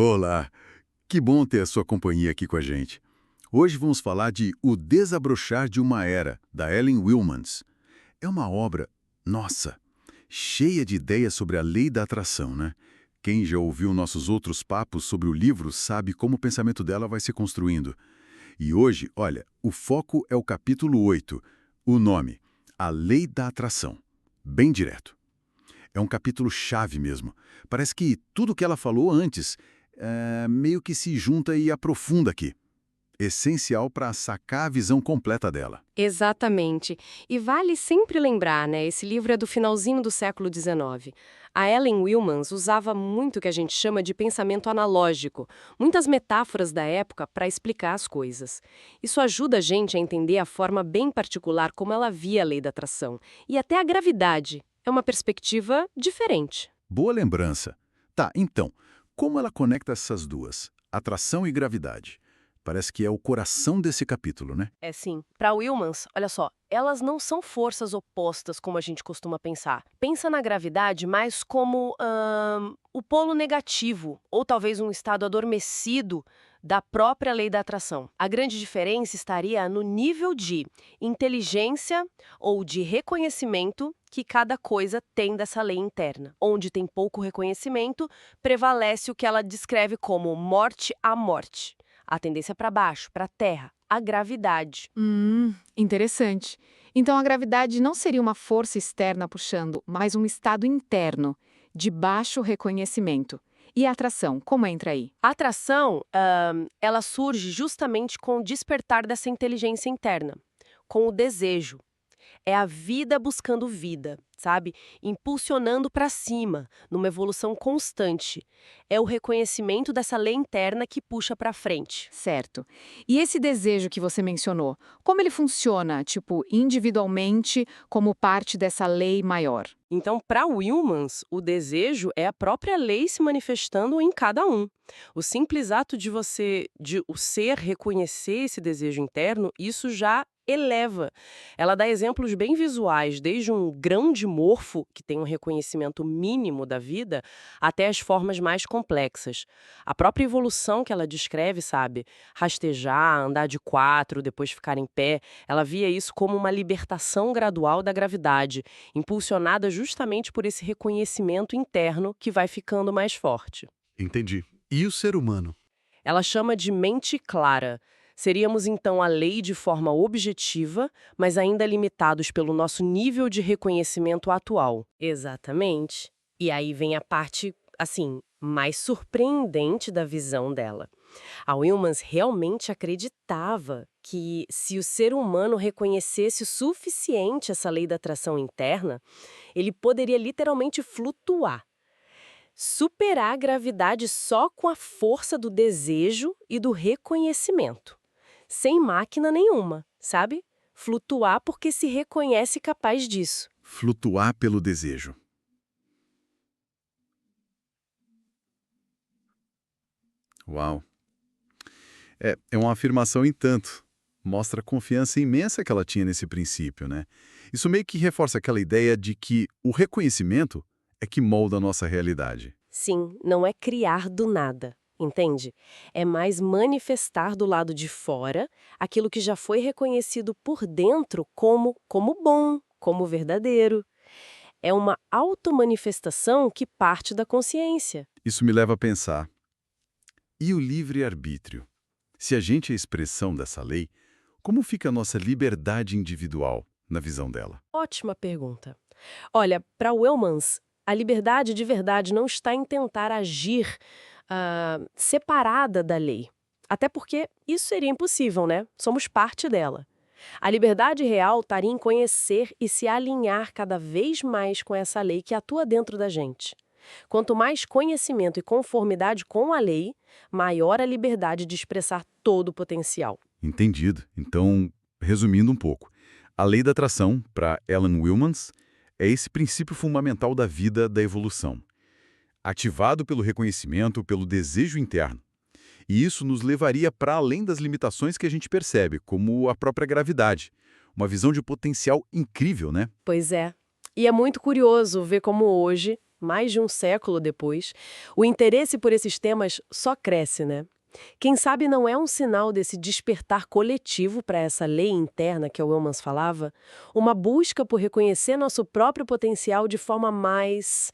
Olá, que bom ter a sua companhia aqui com a gente. Hoje vamos falar de O Desabrochar de uma Era, da Ellen Wilmans. É uma obra, nossa, cheia de ideias sobre a lei da atração, né? Quem já ouviu nossos outros papos sobre o livro sabe como o pensamento dela vai se construindo. E hoje, olha, o foco é o capítulo 8, o nome, A Lei da Atração. Bem direto. É um capítulo chave mesmo. Parece que tudo que ela falou antes meio que se junta e aprofunda aqui. Essencial para sacar a visão completa dela. Exatamente. E vale sempre lembrar, né? Esse livro é do finalzinho do século XIX. A Ellen Wilmans usava muito o que a gente chama de pensamento analógico, muitas metáforas da época para explicar as coisas. Isso ajuda a gente a entender a forma bem particular como ela via a lei da atração. E até a gravidade. É uma perspectiva diferente. Boa lembrança. Tá, então, como ela conecta essas duas? Atração e gravidade. Parece que é o coração desse capítulo, né? É sim. Para Wilmans, olha só, elas não são forças opostas como a gente costuma pensar. Pensa na gravidade mais como o polo negativo, ou talvez um estado adormecido da própria lei da atração. A grande diferença estaria no nível de inteligência ou de reconhecimento que cada coisa tem dessa lei interna. Onde tem pouco reconhecimento, prevalece o que ela descreve como morte à morte. A tendência para baixo, para a terra, a gravidade. Interessante. Então a gravidade não seria uma força externa puxando, mas um estado interno, de baixo reconhecimento. E a atração, como entra aí? A atração, ela surge justamente com o despertar dessa inteligência interna, com o desejo. É a vida buscando vida, sabe? Impulsionando para cima, numa evolução constante. É o reconhecimento dessa lei interna que puxa para frente. Certo. E esse desejo que você mencionou, como ele funciona, tipo, individualmente, como parte dessa lei maior? Então, para Wilmans, o desejo é a própria lei se manifestando em cada um. O simples ato de o ser reconhecer esse desejo interno, isso já eleva. Ela dá exemplos bem visuais, desde um grão de morfo, que tem um reconhecimento mínimo da vida, até as formas mais complexas. A própria evolução que ela descreve, sabe? Rastejar, andar de quatro, depois ficar em pé, ela via isso como uma libertação gradual da gravidade, impulsionada justamente por esse reconhecimento interno que vai ficando mais forte. Entendi. E o ser humano? Ela chama de mente clara. Seríamos então a lei de forma objetiva, mas ainda limitados pelo nosso nível de reconhecimento atual. Exatamente. E aí vem a parte, assim, mais surpreendente da visão dela. A Wilmans realmente acreditava que, se o ser humano reconhecesse o suficiente essa lei da atração interna, ele poderia literalmente flutuar, superar a gravidade só com a força do desejo e do reconhecimento, sem máquina nenhuma, sabe? Flutuar porque se reconhece capaz disso. Flutuar pelo desejo. Uau. É uma afirmação em tanto. Mostra a confiança imensa que ela tinha nesse princípio, né? Isso meio que reforça aquela ideia de que o reconhecimento é que molda a nossa realidade. Sim, não é criar do nada, entende? É mais manifestar do lado de fora aquilo que já foi reconhecido por dentro como bom, como verdadeiro. É uma automanifestação que parte da consciência. Isso me leva a pensar, e o livre-arbítrio? Se a gente é a expressão dessa lei, como fica a nossa liberdade individual na visão dela? Ótima pergunta. Olha, para Wilmans, a liberdade de verdade não está em tentar agir separada da lei. Até porque isso seria impossível, né? Somos parte dela. A liberdade real estaria em conhecer e se alinhar cada vez mais com essa lei que atua dentro da gente. Quanto mais conhecimento e conformidade com a lei, maior a liberdade de expressar todo o potencial. Entendido. Então, resumindo um pouco, a lei da atração, para Ellen Wilmans, é esse princípio fundamental da vida da evolução, ativado pelo reconhecimento, pelo desejo interno. E isso nos levaria para além das limitações que a gente percebe, como a própria gravidade. Uma visão de potencial incrível, né? Pois é. E é muito curioso ver como hoje, mais de um século depois, o interesse por esses temas só cresce, né? Quem sabe não é um sinal desse despertar coletivo para essa lei interna que o Wilmans falava? Uma busca por reconhecer nosso próprio potencial de forma mais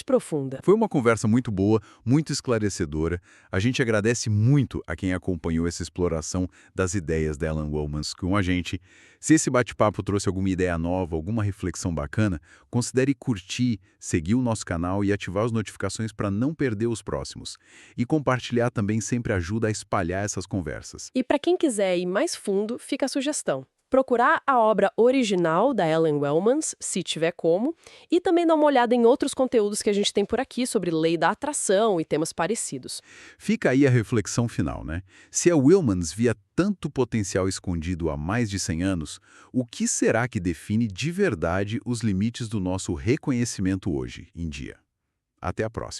profunda. Foi uma conversa muito boa, muito esclarecedora. A gente agradece muito a quem acompanhou essa exploração das ideias da Ellen Wilmans com a gente. Se esse bate-papo trouxe alguma ideia nova, alguma reflexão bacana, considere curtir, seguir o nosso canal e ativar as notificações para não perder os próximos. E compartilhar também sempre ajuda a espalhar essas conversas. E para quem quiser ir mais fundo, fica a sugestão. Procurar a obra original da Ellen Wilmans, se tiver como, e também dar uma olhada em outros conteúdos que a gente tem por aqui sobre lei da atração e temas parecidos. Fica aí a reflexão final, né? Se a Wilmans via tanto potencial escondido há mais de 100 anos, o que será que define de verdade os limites do nosso reconhecimento hoje em dia? Até a próxima.